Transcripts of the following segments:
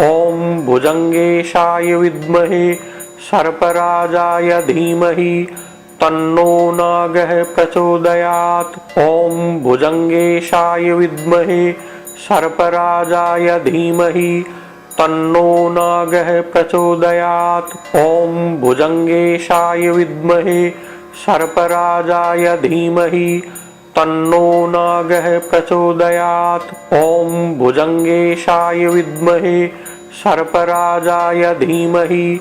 ॐ भुजङ्गेशाय विद्महे सर्पराजाय धीमहि तन्नो नागः प्रचोदयात्। ॐ भुजङ्गेशाय विद्महे सर्पराजाय धीमहि तन्नो नागः प्रचोदयात्। ॐ भुजङ्गेशाय विद्महे सर्पराजाय धीमहि तन्नो नागः प्रचोदयात्। ॐ भुजङ्गेशाय विद्महे सर्पराजाय धीमहि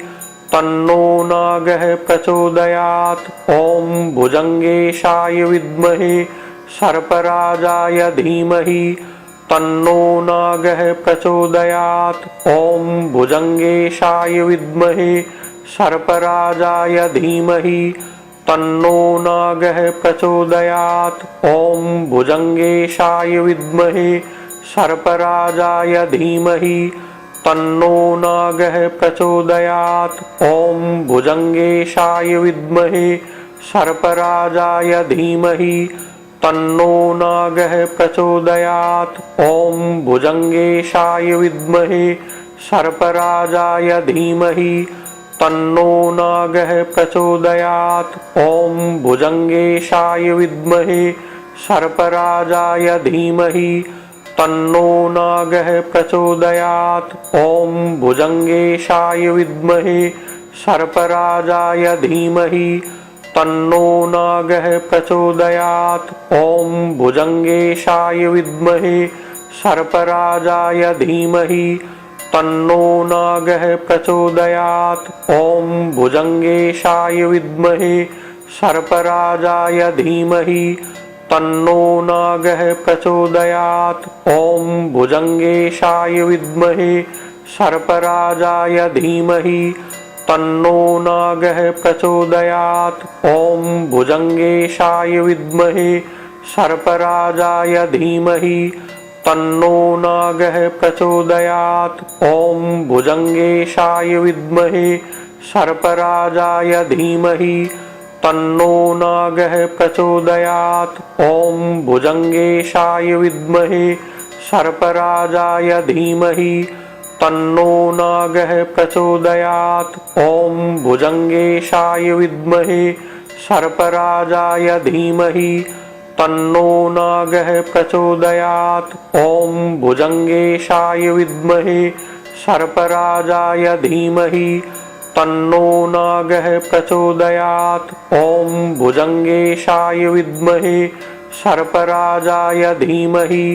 तन्नो नागः प्रचोदयात्। ॐ भुजङ्गेशाय विद्महे सर्पराजाय धीमहि तन्नो नागः प्रचोदयात्। ॐ भुजङ्गेशाय विद्महे सर्पराजाय धीमहि तन्नो नागः प्रचोदयात्। ॐ भुजङ्गेशाय विद्महे सर्पराजाय धीमहि तन्नो नागः प्रचोदयात्। ॐ भुजङ्गेशाय विद्महे सर्पराजाय धीमहि तन्नो नागः प्रचोदयात्। ॐ भुजङ्गेशाय विद्महे सर्पराजाय धीमहि तन्नो नागः प्रचोदयात्। ॐ भुजङ्गेशाय विद्महे सर्पराजाय धीमहि तन्नो नागः प्रचोदयात्। ॐ भुजङ्गेशाय विद्महे सर्पराजाय धीमहि तन्नो नागः प्रचोदयात्। ॐ भुजङ्गेशाय विद्महे सर्पराजाय धीमहि तन्नो नागः प्रचोदयात्। ॐ भुजङ्गेशाय विद्महे सर्पराजाय धीमहि तन्नो नागः प्रचोदयात्। ॐ भुजङ्गेशाय विद्महे सर्पराजाय धीमहि तन्नो नागः प्रचोदयात्। ॐ भुजङ्गेशाय विद्महे सर्पराजाय धीमहि तन्नो नागः प्रचोदयात्। ॐ भुजङ्गेशाय विद्महे सर्पराजाय धीमहि तन्नो नागः प्रचोदयात्। ॐ भुजङ्गेशाय विद्महे सर्पराजाय धीमहि तन्नो नागः प्रचोदयात्। ॐ भुजङ्गेशाय विद्महे सर्पराजाय धीमहि तन्नो नागः प्रचोदयात्। ॐ भुजङ्गेशाय विद्महे सर्पराजाय धीमहि तन्नो नागः प्रचोदयात्। ॐ भुजङ्गेशाय विद्महे सर्पराजाय धीमहि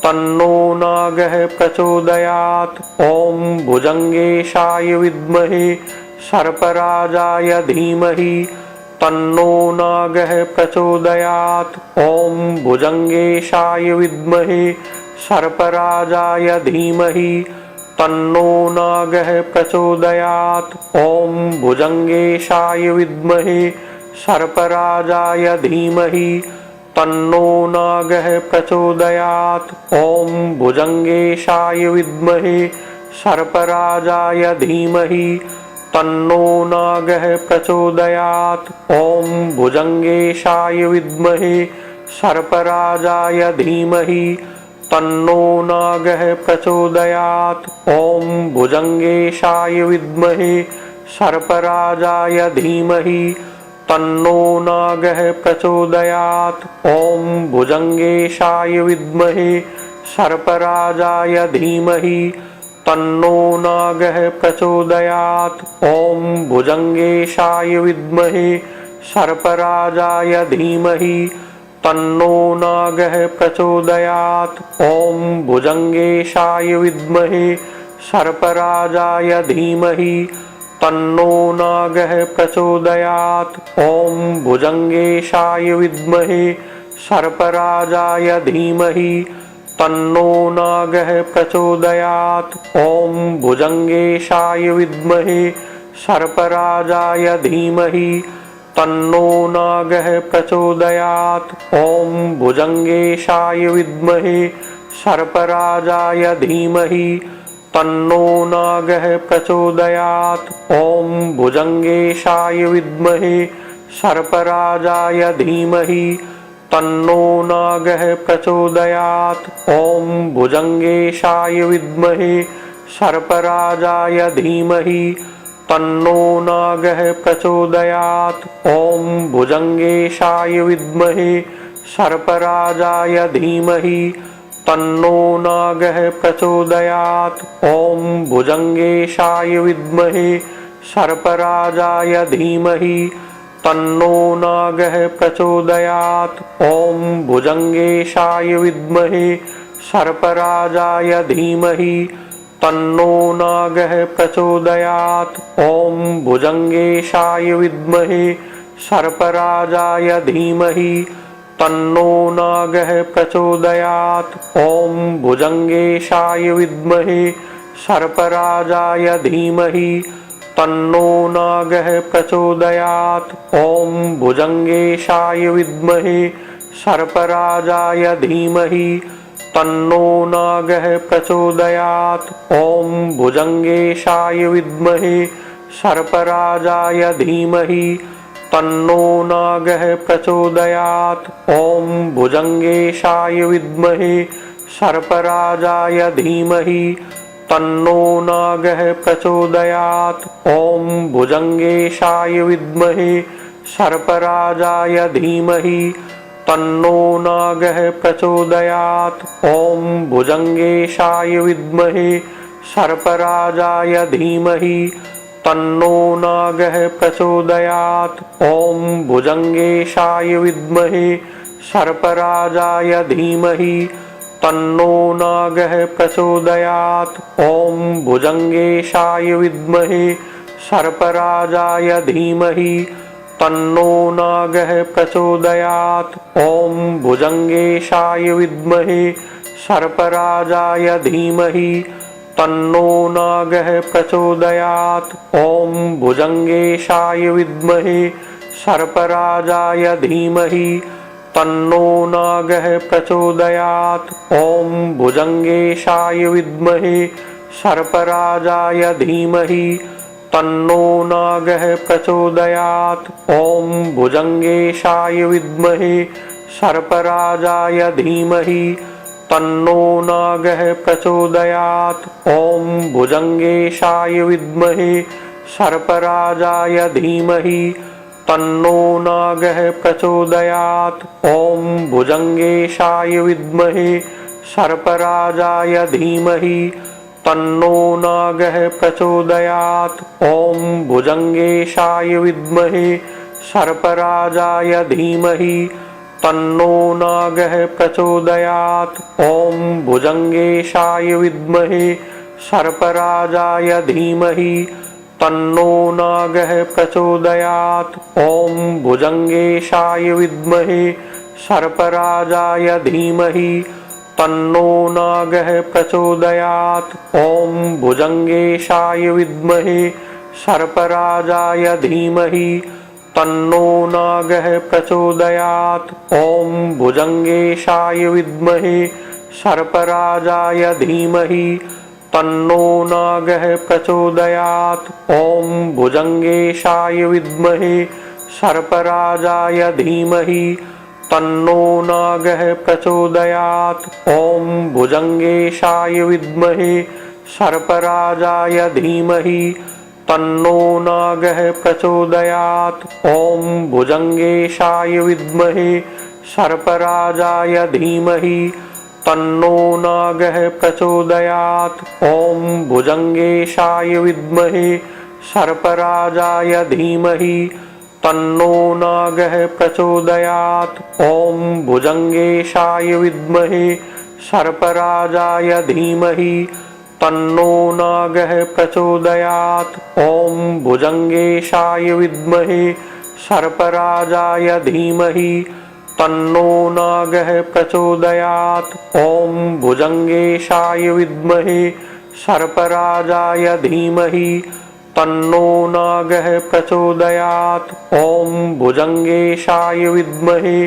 तन्नो नागः प्रचोदयात्। ॐ भुजङ्गेशाय विद्महे सर्पराजाय धीमहि तन्नो नागः प्रचोदयात्। ॐ भुजङ्गेशाय विद्महे सर्पराजाय धीमहि तन्नो नागः प्रचोदयात्। ॐ भुजङ्गेशाय विद्महे सर्पराजाय धीमहि तन्नो नागः प्रचोदयात्। ॐ भुजङ्गेशाय विद्महे सर्पराजाय धीमहि तन्नो नागः प्रचोदयात्। ॐ भुजङ्गेशाय विद्महे सर्पराजाय धीमहि तन्नो नागः प्रचोदयात्। ॐ भुजङ्गेशाय विद्महे सर्पराजाय धीमहि तन्नो नागः प्रचोदयात्। ॐ भुजङ्गेशाय विद्महे सर्पराजाय धीमहि तन्नो नागः प्रचोदयात्। ॐ भुजङ्गेशाय विद्महे सर्पराजाय धीमहि तन्नो नागः प्रचोदयात्। ॐ भुजङ्गेशाय विद्महे सर्पराजाय धीमहि तन्नो नागः प्रचोदयात्। ॐ भुजङ्गेशाय विद्महे सर्पराजाय धीमहि तन्नो नागः प्रचोदयात्। ॐ भुजङ्गेशाय विद्महे सर्पराजाय धीमहि तन्नो नागः प्रचोदयात्। ॐ भुजङ्गेशाय विद्महे सर्पराजाय धीमहि तन्नो नागः प्रचोदयात्। ॐ भुजङ्गेशाय विद्महे सर्पराजाय धीमहि तन्नो नागः प्रचोदयात्। ॐ भुजङ्गेशाय विद्महे सर्पराजाय धीमहि तन्नो नागः प्रचोदयात्। ॐ भुजङ्गेशाय विद्महे सर्पराजाय धीमहि तन्नो नागः प्रचोदयात्। ॐ भुजङ्गेशाय विद्महे सर्पराजाय धीमहि तन्नो नागः प्रचोदयात्। ॐ भुजङ्गेशाय विद्महे सर्पराजाय धीमहि तन्नो नागः प्रचोदयात्। ॐ भुजङ्गेशाय विद्महे सर्पराजाय धीमहि तन्नो नागः प्रचोदयात्। ॐ भुजङ्गेशाय विद्महे सर्पराजाय धीमहि तन्नो नागः प्रचोदयात्। ॐ भुजङ्गेशाय विद्महे सर्पराजाय धीमहि तन्नो नागः प्रचोदयात्। ॐ भुजङ्गेशाय विद्महे सर्पराजाय धीमहि तन्नो नागः प्रचोदयात्। ॐ भुजङ्गेशाय विद्महे सर्पराजाय धीमहि तन्नो नागः प्रचोदयात्। ॐ भुजङ्गेशाय विद्महे सर्पराजाय धीमहि तन्नो नागः प्रचोदयात्। ॐ भुजङ्गेशाय विद्महे सर्पराजाय धीमहि तन्नो नागः प्रचोदयात्। ॐ भुजङ्गेशाय विद्महे सर्पराजाय धीमहि तन्नो नागः प्रचोदयात्। ॐ भुजङ्गेशाय विद्महे सर्पराजाय धीमहि तन्नो नागः प्रचोदयात्। ॐ भुजङ्गेशाय विद्महे सर्पराजाय धीमहि तन्नो नागः प्रचोदयात्। ॐ भुजङ्गेशाय विद्महे सर्पराजाय धीमहि तन्नो नागः प्रचोदयात्। ॐ भुजङ्गेशाय विद्महे सर्पराजाय धीमहि तन्नो नागः प्रचोदयात्। ॐ भुजङ्गेशाय विद्महे सर्पराजाय धीमहि तन्नो नागः प्रचोदयात्। ॐ भुजङ्गेशाय विद्महे सर्पराजाय धीमहि तन्नो नागः प्रचोदयात्। ॐ भुजङ्गेशाय विद्महे सर्पराजाय धीमहि तन्नो नागः प्रचोदयात्। ॐ भुजङ्गेशाय विद्महे सर्पराजाय धीमहि तन्नो नागः प्रचोदयात्। ॐ भुजङ्गेशाय विद्महे सर्पराजाय धीमहि तन्नो नागः प्रचोदयात्। ॐ भुजङ्गेशाय विद्महे सर्पराजाय धीमहि तन्नो नागः प्रचोदयात्। ॐ भुजङ्गेशाय विद्महे सर्पराजाय धीमहि तन्नो नागः प्रचोदयात्। ॐ भुजङ्गेशाय विद्महे सर्पराजाय धीमहि तन्नो नागः प्रचोदयात्। ॐ भुजङ्गेशाय विद्महे सर्पराजाय धीमहि तन्नो नागः प्रचोदयात्। ॐ भुजङ्गेशाय विद्महे सर्पराजाय धीमहि तन्नो नागः प्रचोदयात्। ॐ भुजङ्गेशाय विद्महे सर्पराजाय धीमहि तन्नो नागः प्रचोदयात्। ॐ भुजङ्गेशाय विद्महे सर्पराजाय धीमहि तन्नो नागः प्रचोदयात्। ॐ भुजङ्गेशाय विद्महे सर्पराजाय धीमहि तन्नो नागः प्रचोदयात्। ॐ भुजङ्गेशाय विद्महे सर्पराजाय धीमहि तन्नो नागः प्रचोदयात्। ॐ भुजङ्गेशाय विद्महे सर्पराजाय धीमहि तन्नो नागः प्रचोदयात्। ॐ भुजङ्गेशाय विद्महे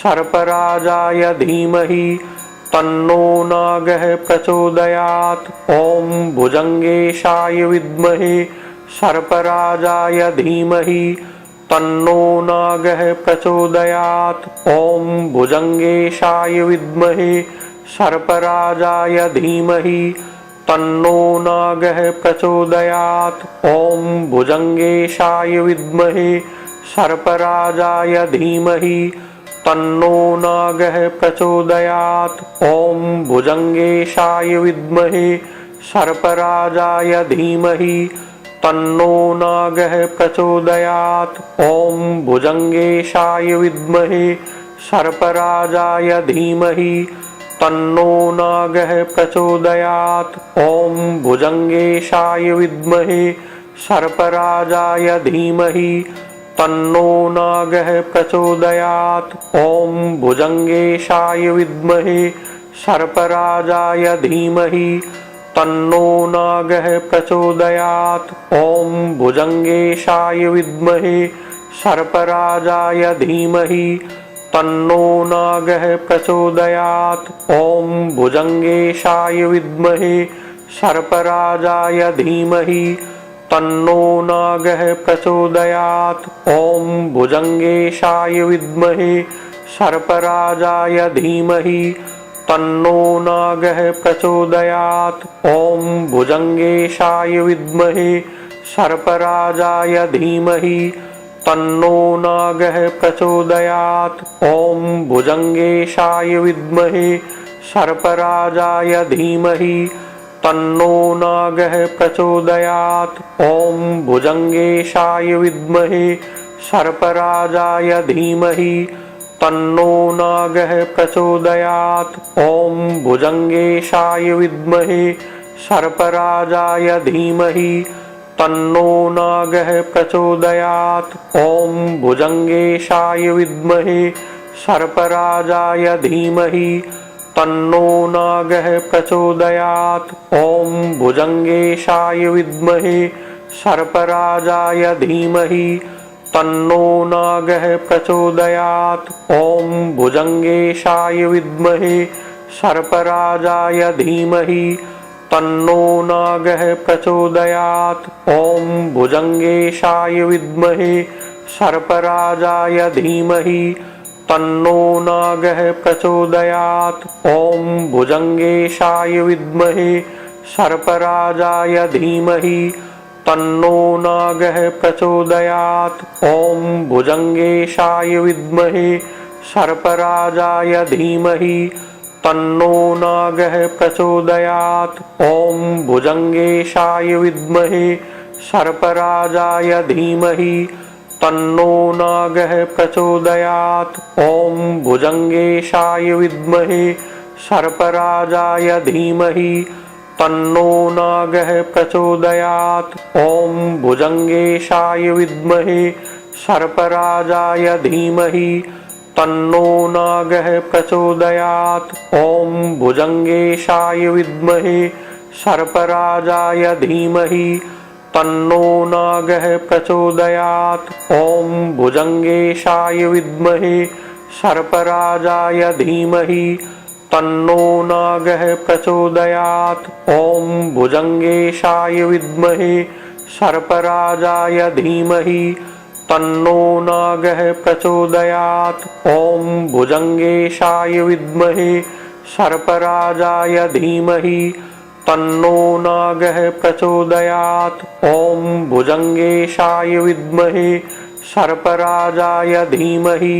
सर्पराजाय धीमहि तन्नो नागः प्रचोदयात्। ॐ भुजङ्गेशाय विद्महे सर्पराजाय धीमहि तन्नो नागः प्रचोदयात्। ॐ भुजङ्गेशाय विद्महे सर्पराजाय धीमहि तन्नो नागः प्रचोदयात्। ॐ भुजङ्गेशाय विद्महे सर्पराजाय धीमहि तन्नो नागः प्रचोदयात्। ॐ भुजङ्गेशाय विद्महे सर्पराजाय धीमहि तन्नो नागः प्रचोदयात्। ॐ भुजङ्गेशाय विद्महे सर्पराजाय धीमहि तन्नो नागः प्रचोदयात्। ॐ भुजङ्गेशाय विद्महे सर्पराजाय धीमहि तन्नो नागः प्रचोदयात्। ॐ भुजङ्गेशाय विद्महे सर्पराजाय धीमहि तन्नो नागः प्रचोदयात्। ॐ भुजङ्गेशाय विद्महे सर्पराजाय धीमहि तन्नो नागः प्रचोदयात्। ॐ भुजङ्गेशाय विद्महे सर्पराजाय धीमहि तन्नो नागः प्रचोदयात्। ॐ भुजङ्गेशाय विद्महे सर्पराजाय धीमहि तन्नो नागः प्रचोदयात्। ॐ भुजङ्गेशाय विद्महे सर्पराजाय धीमहि तन्नो नागः प्रचोदयात्। ॐ भुजङ्गेशाय विद्महे सर्पराजाय धीमहि तन्नो नागः प्रचोदयात्। ॐ भुजङ्गेशाय विद्महे सर्पराजाय धीमहि तन्नो नागः प्रचोदयात्। ॐ भुजङ्गेशाय विद्महे सर्पराजाय धीमहि तन्नो नागः प्रचोदयात्। ॐ भुजङ्गेशाय विद्महे सर्पराजाय धीमहि तन्नो नागः प्रचोदयात्। ॐ भुजङ्गेशाय विद्महे सर्पराजाय धीमहि तन्नो नागः प्रचोदयात्। ॐ भुजङ्गेशाय विद्महे सर्पराजाय धीमहि तन्नो नागः प्रचोदयात्। ॐ भुजङ्गेशाय विद्महे सर्पराजाय धीमहि तन्नो नागः प्रचोदयात्। ॐ भुजङ्गेशाय विद्महे सर्पराजाय धीमहि तन्नो नागः प्रचोदयात्। ॐ भुजङ्गेशाय विद्महे सर्पराजाय धीमहि तन्नो नागः प्रचोदयात्। ॐ भुजङ्गेशाय विद्महे सर्पराजाय धीमहि तन्नो नागः प्रचोदयात्। ॐ भुजङ्गेशाय विद्महे सर्पराजाय धीमहि तन्नो नागः प्रचोदयात्। ॐ भुजङ्गेशाय विद्महे सर्पराजाय धीमहि तन्नो नागः प्रचोदयात्। ॐ भुजङ्गेशाय विद्महे सर्पराजाय धीमहि तन्नो नागः प्रचोदयात्। ॐ भुजङ्गेशाय विद्महे सर्पराजाय धीमहि तन्नो नागः प्रचोदयात्। ॐ भुजङ्गेशाय विद्महे सर्पराजाय धीमहि तन्नो नागः प्रचोदयात्। ॐ भुजङ्गेशाय विद्महे सर्पराजाय धीमहि तन्नो नागः प्रचोदयात्। ॐ भुजङ्गेशाय विद्महे सर्पराजाय धीमहि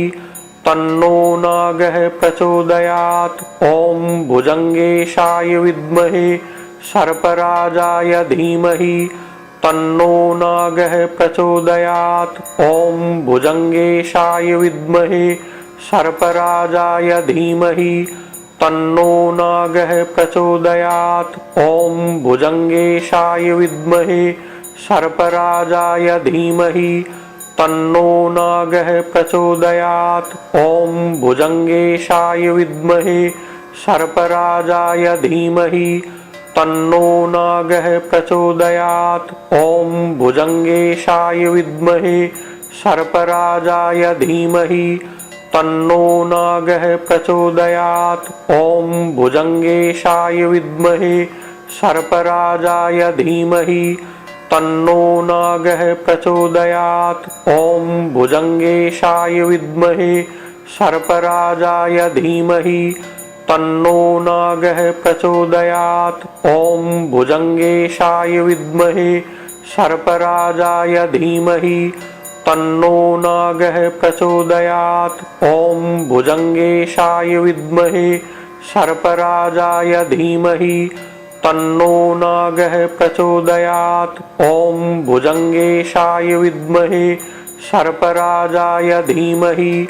तन्नो नागः प्रचोदयात्। ॐ भुजङ्गेशाय विद्महे सर्पराजाय धीमहि तन्नो नागः प्रचोदयात्। ॐ भुजङ्गेशाय विद्महे सर्पराजाय धीमहि तन्नो नागः प्रचोदयात्। ॐ भुजङ्गेशाय विद्महे सर्पराजाय धीमहि तन्नो नागः प्रचोदयात्। ॐ भुजङ्गेशाय विद्महे सर्पराजाय धीमहि तन्नो नागः प्रचोदयात्। ॐ भुजङ्गेशाय विद्महे सर्पराजाय धीमहि तन्नो नागः प्रचोदयात्। ॐ भुजङ्गेशाय विद्महे सर्पराजाय धीमहि तन्नो नागः प्रचोदयात्। ॐ भुजङ्गेशाय विद्महे सर्पराजाय धीमहि तन्नो नागः प्रचोदयात्। ॐ भुजङ्गेशाय विद्महे सर्पराजाय धीमहि तन्नो नागः प्रचोदयात्। ॐ भुजङ्गेशाय विद्महे सर्पराजाय धीमहि तन्नो नागः प्रचोदयात्। ॐ भुजङ्गेशाय विद्महे सर्पराजाय धीमहि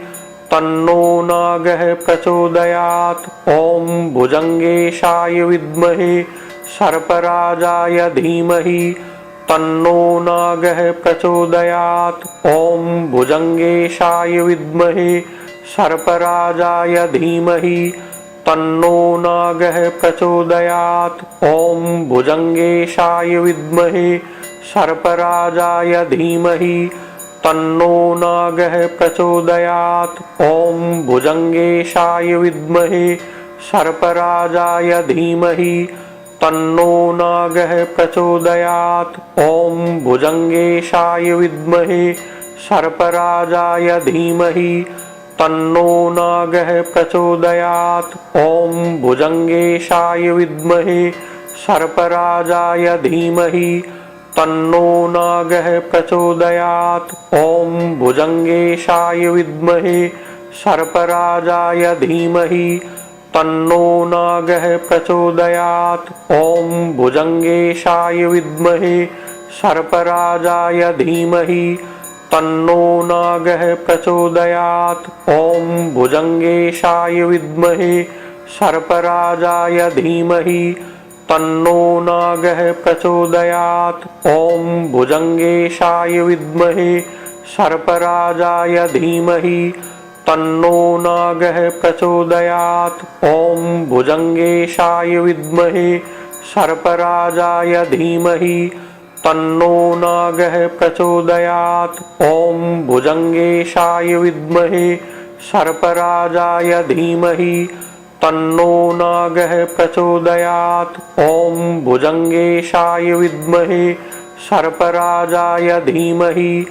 तन्नो नागः प्रचोदयात्। ॐ भुजङ्गेशाय विद्महे सर्पराजाय धीमहि तन्नो नागः प्रचोदयात्। ॐ भुजङ्गेशाय विद्महे सर्पराजाय धीमहि तन्नो नागः प्रचोदयात्। ॐ भुजङ्गेशाय विद्महे सर्पराजाय धीमहि तन्नो नागः प्रचोदयात्। ॐ भुजङ्गेशाय विद्महे सर्पराजाय धीमहि तन्नो नागः प्रचोदयात्। ॐ भुजङ्गेशाय विद्महे सर्पराजाय धीमहि तन्नो नागः प्रचोदयात्। ॐ भुजङ्गेशाय विद्महे सर्पराजाय धीमहि तन्नो नागः प्रचोदयात्। ॐ भुजङ्गेशाय विद्महे सर्पराजाय धीमहि तन्नो नागः प्रचोदयात्। ॐ भुजङ्गेशाय विद्महे सर्पराजाय धीमहि तन्नो नागः प्रचोदयात्। ॐ भुजङ्गेशाय विद्महे सर्पराजाय धीमहि तन्नो नागः प्रचोदयात्। ॐ भुजङ्गेशाय विद्महे सर्पराजाय धीमहि तन्नो नागः प्रचोदयात्। ॐ भुजङ्गेशाय विद्महे सर्पराजाय धीमहि तन्नो नागः प्रचोदयात्। ॐ भुजङ्गेशाय विद्महे सर्पराजाय धीमहि तन्नो नागः प्रचोदयात्। ॐ भुजङ्गेशाय विद्महे सर्पराजाय धीमहि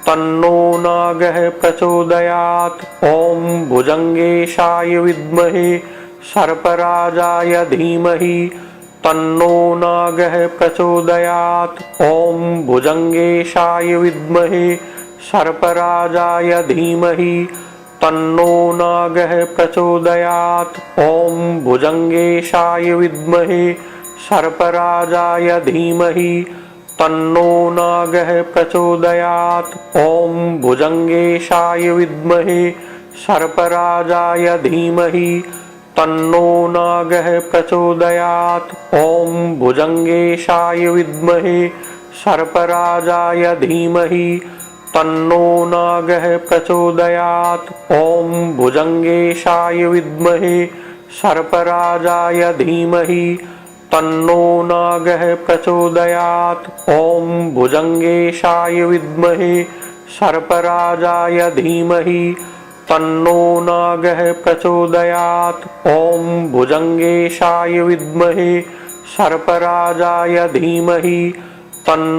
तन्नो नागः प्रचोदयात्। ॐ भुजङ्गेशाय विद्महे सर्पराजाय धीमहि तन्नो नागः प्रचोदयात्। ॐ भुजङ्गेशाय विद्महे सर्पराजाय धीमहि तन्नो नागः प्रचोदयात्। ॐ भुजङ्गेशाय विद्महे सर्पराजाय धीमहि तन्नो नागः प्रचोदयात्। ॐ भुजङ्गेशाय विद्महे सर्पराजाय धीमहि तन्नो नागः प्रचोदयात्। ॐ भुजङ्गेशाय विद्महे सर्पराजाय धीमहि तन्नो नागः प्रचोदयात्। ॐ भुजङ्गेशाय विद्महे सर्पराजाय धीमहि तन्नो नागः प्रचोदयात्। ॐ भुजङ्गेशाय विद्महे सर्पराजाय धीमहि तन्नो नागः प्रचोदयात्। ॐ भुजङ्गेशाय विद्महे सर्पराजाय धीमहि तन्नो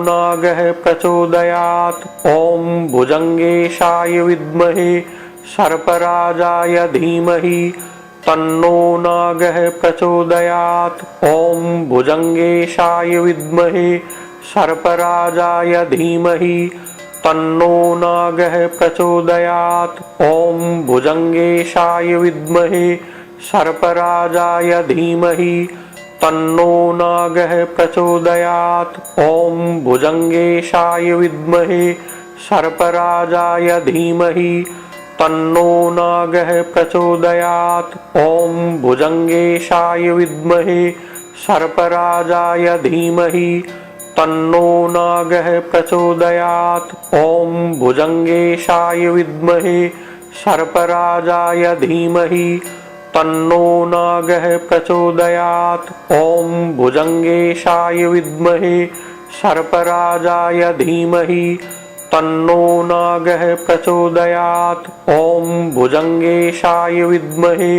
नागः प्रचोदयात्। ॐ भुजङ्गेशाय विद्महे सर्पराजाय धीमहि तन्नो नागः प्रचोदयात्। ॐ भुजङ्गेशाय विद्महे सर्पराजाय धीमहि तन्नो नागः प्रचोदयात्। ॐ भुजङ्गेशाय विद्महे सर्पराजाय धीमहि तन्नो नागः प्रचोदयात्। ॐ भुजङ्गेशाय विद्महे सर्पराजाय धीमहि तन्नो नागः प्रचोदयात्। ॐ भुजङ्गेशाय विद्महे सर्पराजाय धीमहि तन्नो नागः प्रचोदयात्। ॐ भुजङ्गेशाय विद्महे सर्पराजाय धीमहि तन्नो नागः प्रचोदयात्। ॐ भुजङ्गेशाय विद्महे सर्पराजाय धीमहि तन्नो नागः प्रचोदयात्। ॐ भुजङ्गेशाय विद्महे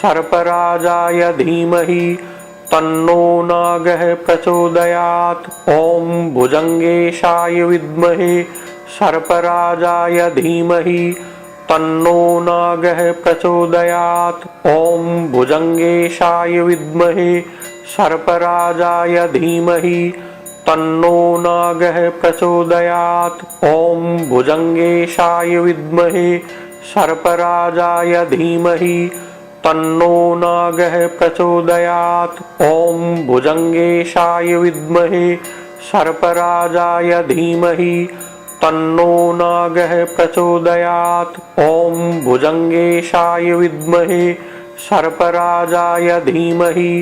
सर्पराजाय धीमहि तन्नो नागः प्रचोदयात्। ॐ भुजङ्गेशाय विद्महे सर्पराजाय धीमहि तन्नो नागः प्रचोदयात्। ॐ भुजङ्गेशाय विद्महे सर्पराजाय धीमहि तन्नो नागः प्रचोदयात्। ॐ भुजङ्गेशाय विद्महे सर्पराजाय धीमहि तन्नो नागः प्रचोदयात्। ॐ भुजङ्गेशाय विद्महे सर्पराजाय धीमहि तन्नो नागः प्रचोदयात्। ॐ भुजङ्गेशाय विद्महे सर्पराजाय धीमहि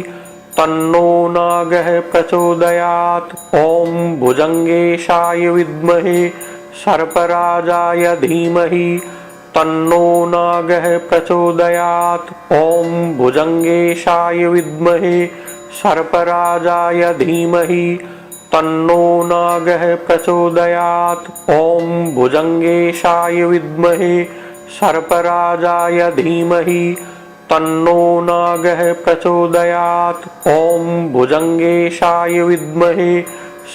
तन्नो नागः प्रचोदयात्। ॐ भुजङ्गेशाय विद्महे सर्पराजाय धीमहि तन्नो नागः प्रचोदयात्। ॐ भुजङ्गेशाय विद्महे सर्पराजाय धीमहि तन्नो नागः प्रचोदयात्। ॐ भुजङ्गेशाय विद्महे सर्पराजाय धीमहि तन्नो नागः प्रचोदयात्। ॐ भुजङ्गेशाय विद्महे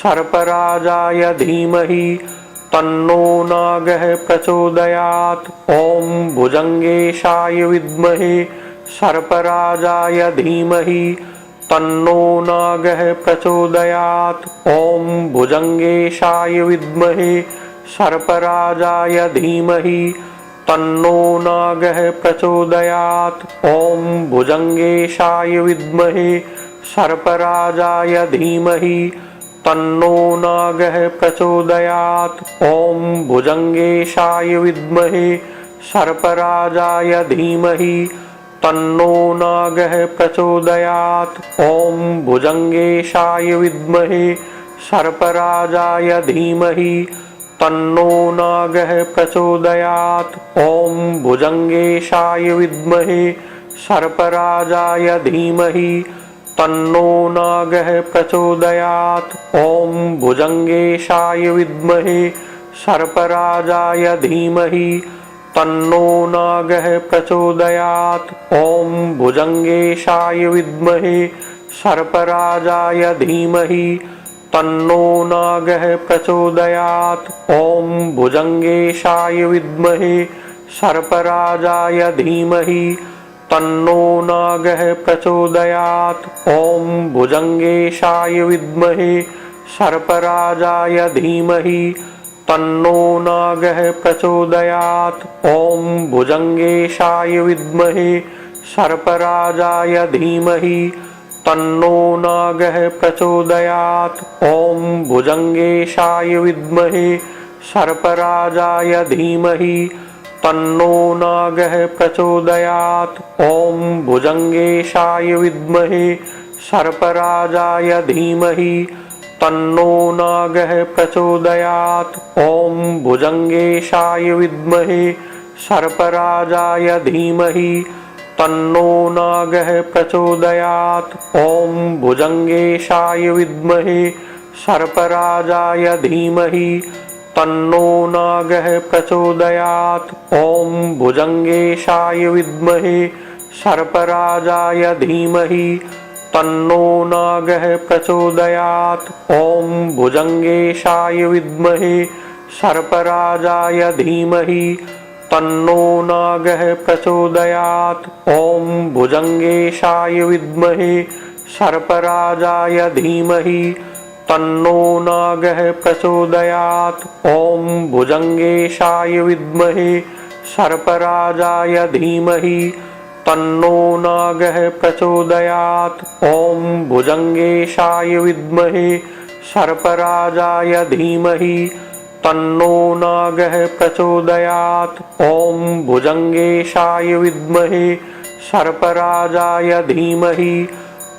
सर्पराजाय धीमहि तन्नो नागः प्रचोदयात्। ॐ भुजङ्गेशाय विद्महे सर्पराजाय धीमहि तन्नो नागः प्रचोदयात्। ॐ भुजङ्गेशाय विद्महे सर्पराजाय धीमहि तन्नो नागः प्रचोदयात्। ॐ भुजङ्गेशाय विद्महे सर्पराजाय धीमहि तन्नो नागः प्रचोदयात्। ॐ भुजङ्गेशाय विद्महे सर्पराजाय धीमहि तन्नो नागः प्रचोदयात्। ॐ भुजङ्गेशाय विद्महे सर्पराजाय धीमहि तन्नो नागः प्रचोदयात्। ॐ भुजङ्गेशाय विद्महे सर्पराजाय धीमहि तन्नो नागः प्रचोदयात्। ॐ भुजङ्गेशाय विद्महे सर्पराजाय धीमहि तन्नो नागः प्रचोदयात्। ॐ भुजङ्गेशाय विद्महे सर्पराजाय धीमहि तन्नो नागः प्रचोदयात्। ॐ भुजङ्गेशाय विद्महे सर्पराजाय धीमहि तन्नो नागः प्रचोदयात्। ॐ भुजङ्गेशाय विद्महे सर्पराजाय धीमहि तन्नो नागः प्रचोदयात्। ॐ भुजङ्गेशाय विद्महे सर्पराजाय धीमहि तन्नो नागः प्रचोदयात्। ॐ भुजङ्गेशाय विद्महे सर्पराजाय धीमहि तन्नो नागः प्रचोदयात्। ॐ भुजङ्गेशाय विद्महे सर्पराजाय धीमहि तन्नो नागः प्रचोदयात्। ॐ भुजङ्गेशाय विद्महे सर्पराजाय धीमहि तन्नो नागः प्रचोदयात्। ॐ भुजङ्गेशाय विद्महे सर्पराजाय धीमहि तन्नो नागः प्रचोदयात्। ॐ भुजङ्गेशाय विद्महे सर्पराजाय धीमहि तन्नो नागः प्रचोदयात्। ॐ भुजङ्गेशाय विद्महे सर्पराजाय धीमहि तन्नो नागः प्रचोदयात्। ॐ भुजङ्गेशाय विद्महे सर्पराजाय धीमहि तन्नो नागः प्रचोदयात्। ॐ भुजङ्गेशाय विद्महे सर्पराजाय धीमहि तन्नो नागः प्रचोदयात्। ॐ भुजङ्गेशाय विद्महे सर्पराजाय धीमहि तन्नो नागः प्रचोदयात्। ॐ भुजङ्गेशाय विद्महे सर्पराजाय धीमहि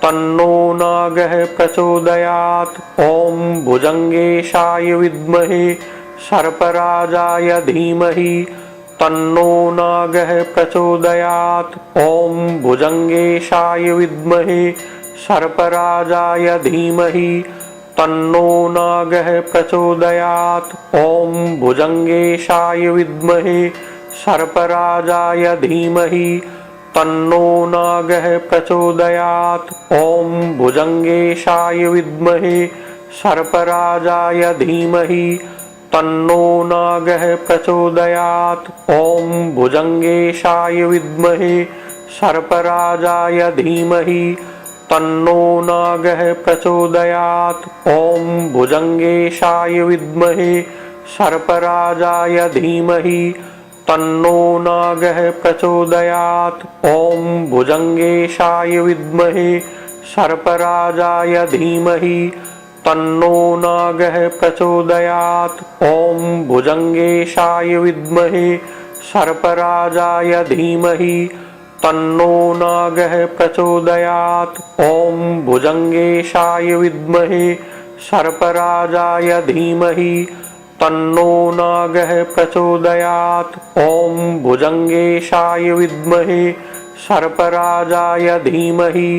तन्नो नागः प्रचोदयात्। ॐ भुजङ्गेशाय विद्महे सर्पराजाय धीमहि तन्नो नागः प्रचोदयात्। ॐ भुजङ्गेशाय विद्महे सर्पराजाय धीमहि तन्नो नागः प्रचोदयात्। ॐ भुजङ्गेशाय विद्महे सर्पराजाय धीमहि तन्नो नागः प्रचोदयात्। ॐ भुजङ्गेशाय विद्महे सर्पराजाय धीमहि तन्नो नागः प्रचोदयात्। ॐ भुजङ्गेशाय विद्महे सर्पराजाय धीमहि तन्नो नागः प्रचोदयात्। ॐ भुजङ्गेशाय विद्महे सर्पराजाय धीमहि तन्नो नागः प्रचोदयात्। ॐ भुजङ्गेशाय विद्महे सर्पराजाय धीमहि तन्नो नागः प्रचोदयात्। ॐ भुजङ्गेशाय विद्महे सर्पराजाय धीमहि तन्नो नागः प्रचोदयात्। ॐ भुजङ्गेशाय विद्महे सर्पराजाय धीमहि तन्नो नागः प्रचोदयात्। ॐ भुजङ्गेशाय विद्महे सर्पराजाय धीमहि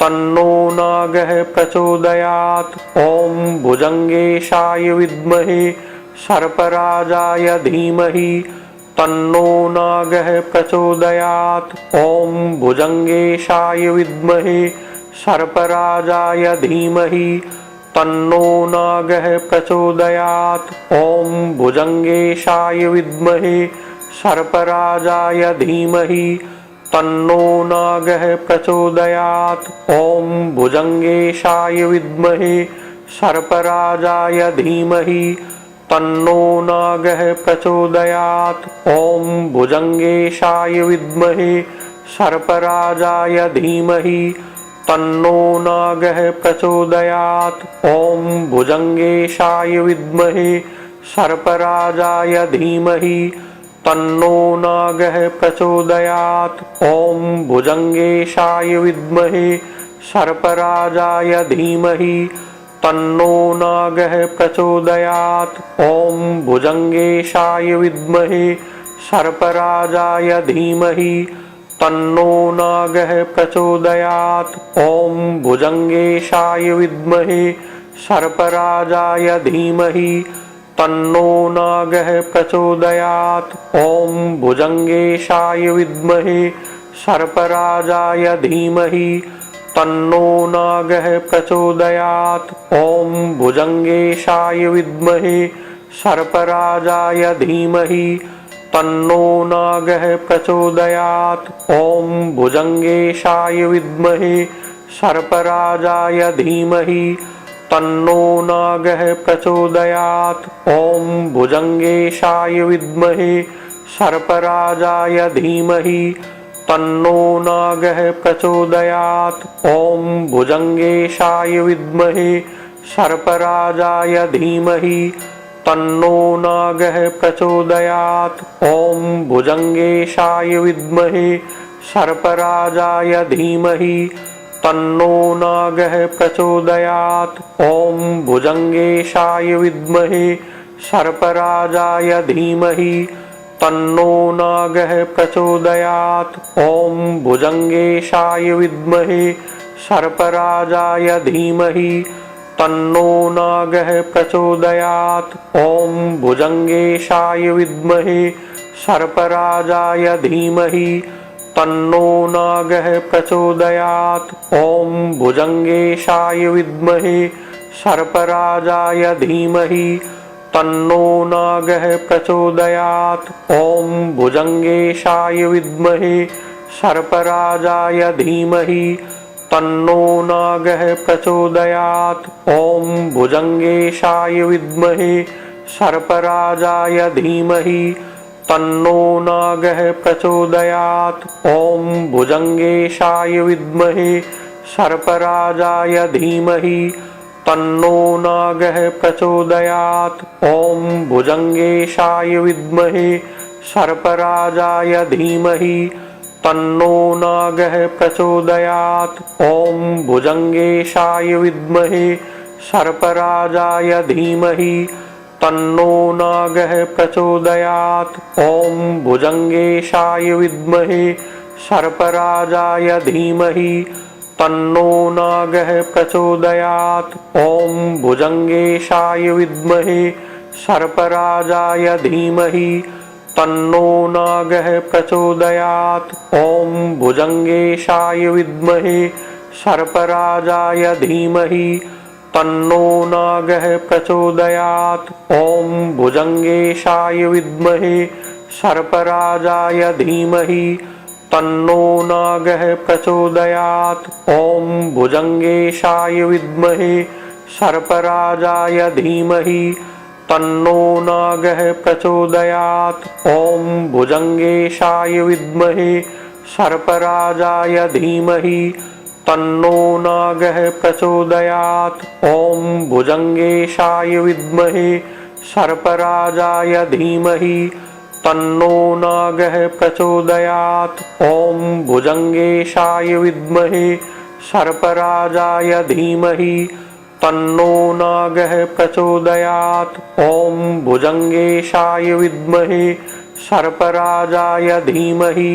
तन्नो नागः प्रचोदयात्। ॐ भुजङ्गेशाय विद्महे सर्पराजाय धीमहि तन्नो नागः प्रचोदयात्। ॐ भुजङ्गेशाय विद्महे सर्पराजाय धीमहि तन्नो नागः प्रचोदयात्। ॐ भुजङ्गेशाय विद्महे सर्पराजाय धीमहि तन्नो नागः प्रचोदयात्। ॐ भुजङ्गेशाय विद्महे सर्पराजाय धीमहि तन्नो नागः प्रचोदयात्। ॐ भुजङ्गेशाय विद्महे सर्पराजाय धीमहि तन्नो नागः प्रचोदयात्। ॐ भुजङ्गेशाय विद्महे सर्पराजाय धीमहि तन्नो नागः प्रचोदयात्। ॐ भुजङ्गेशाय विद्महे सर्पराजाय धीमहि तन्नो नागः प्रचोदयात्। ॐ भुजङ्गेशाय विद्महे सर्पराजाय धीमहि तन्नो नागः प्रचोदयात्। ॐ भुजङ्गेशाय विद्महे सर्पराजाय धीमहि तन्नो नागः प्रचोदयात्। ॐ भुजङ्गेशाय विद्महे सर्पराजाय धीमहि तन्नो नागः प्रचोदयात्। ॐ भुजङ्गेशाय विद्महे सर्पराजाय धीमहि तन्नो नागः प्रचोदयात्। ॐ भुजङ्गेशाय विद्महे सर्पराजाय धीमहि तन्नो नागः प्रचोदयात्। ॐ भुजङ्गेशाय विद्महे सर्पराजाय धीमहि तन्नो नागः प्रचोदयात्। ॐ भुजङ्गेशाय विद्महे सर्पराजाय धीमहि तन्नो नागः प्रचोदयात्। ॐ भुजङ्गेशाय विद्महे सर्पराजाय धीमहि तन्नो नागः प्रचोदयात्। ॐ भुजङ्गेशाय विद्महे सर्पराजाय धीमहि तन्नो नागः प्रचोदयात्। ॐ भुजङ्गेशाय विद्महे सर्पराजाय धीमहि तन्नो नागः प्रचोदयात्। ॐ भुजङ्गेशाय विद्महे सर्पराजाय धीमहि तन्नो नागः प्रचोदयात्। ॐ भुजङ्गेशाय विद्महे सर्पराजाय धीमहि तन्नो नागः प्रचोदयात्। ॐ भुजङ्गेशाय विद्महे सर्पराजाय धीमहि तन्नो नागः प्रचोदयात्। ॐ भुजङ्गेशाय विद्महे सर्पराजाय धीमहि तन्नो नागः प्रचोदयात्। ॐ भुजङ्गेशाय विद्महे सर्पराजाय धीमहि तन्नो नागः प्रचोदयात्। ॐ भुजङ्गेशाय विद्महे सर्पराजाय धीमहि तन्नो नागः प्रचोदयात्। ॐ भुजङ्गेशाय विद्महे सर्पराजाय धीमहि तन्नो नागः प्रचोदयात्। ॐ भुजङ्गेशाय विद्महे सर्पराजाय धीमहि तन्नो नागः प्रचोदयात्। ॐ भुजङ्गेशाय विद्महे सर्पराजाय धीमहि तन्नो नागः प्रचोदयात्। ॐ भुजङ्गेशाय विद्महे सर्पराजाय धीमहि तन्नो नागः प्रचोदयात्। ॐ भुजङ्गेशाय विद्महे सर्पराजाय धीमहि तन्नो नागः प्रचोदयात्। ॐ भुजङ्गेशाय विद्महे सर्पराजाय धीमहि तन्नो नागः प्रचोदयात्। ॐ भुजङ्गेशाय विद्महे सर्पराजाय धीमहि तन्नो नागः प्रचोदयात्। ॐ भुजङ्गेशाय विद्महे सर्पराजाय धीमहि तन्नो नागः प्रचोदयात्। ॐ भुजङ्गेशाय विद्महे सर्पराजाय धीमहि तन्नो नागः प्रचोदयात्। ॐ भुजङ्गेशाय विद्महे सर्पराजाय धीमहि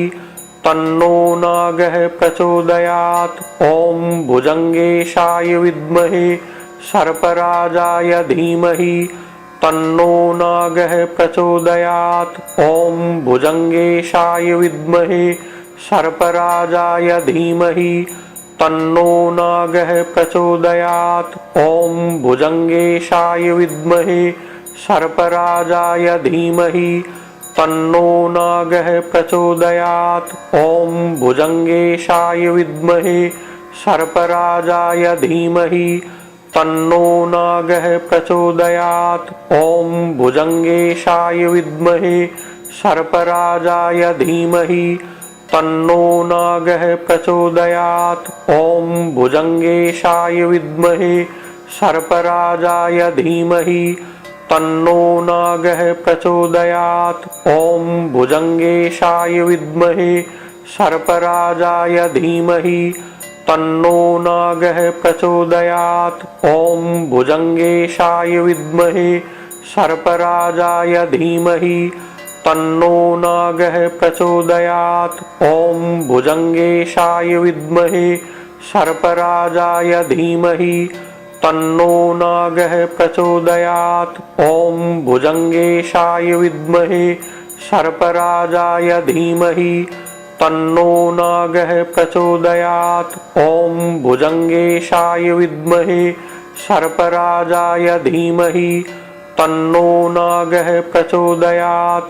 तन्नो नागः प्रचोदयात्। ॐ भुजङ्गेशाय विद्महे सर्पराजाय धीमहि तन्नो नागः प्रचोदयात्। ॐ भुजङ्गेशाय विद्महे सर्पराजाय धीमहि तन्नो नागः प्रचोदयात्। ॐ भुजङ्गेशाय विद्महे सर्पराजाय धीमहि तन्नो नागः प्रचोदयात्। ॐ भुजङ्गेशाय विद्महे सर्पराजाय धीमहि तन्नो नागः प्रचोदयात्। ॐ भुजङ्गेशाय विद्महे सर्पराजाय धीमहि तन्नो नागः प्रचोदयात्। ॐ भुजङ्गेशाय विद्महे सर्पराजाय धीमहि तन्नो नागः प्रचोदयात्। ॐ भुजङ्गेशाय विद्महे सर्पराजाय धीमहि तन्नो नागः प्रचोदयात्। ॐ भुजङ्गेशाय विद्महे सर्पराजाय धीमहि तन्नो नागः प्रचोदयात्। ॐ भुजङ्गेशाय विद्महे सर्पराजाय धीमहि तन्नो नागः प्रचोदयात्। ॐ भुजङ्गेशाय विद्महे सर्पराजाय धीमहि तन्नो नागः प्रचोदयात्। ॐ भुजङ्गेशाय विद्महे सर्पराजाय धीमहि तन्नो नागः प्रचोदयात्।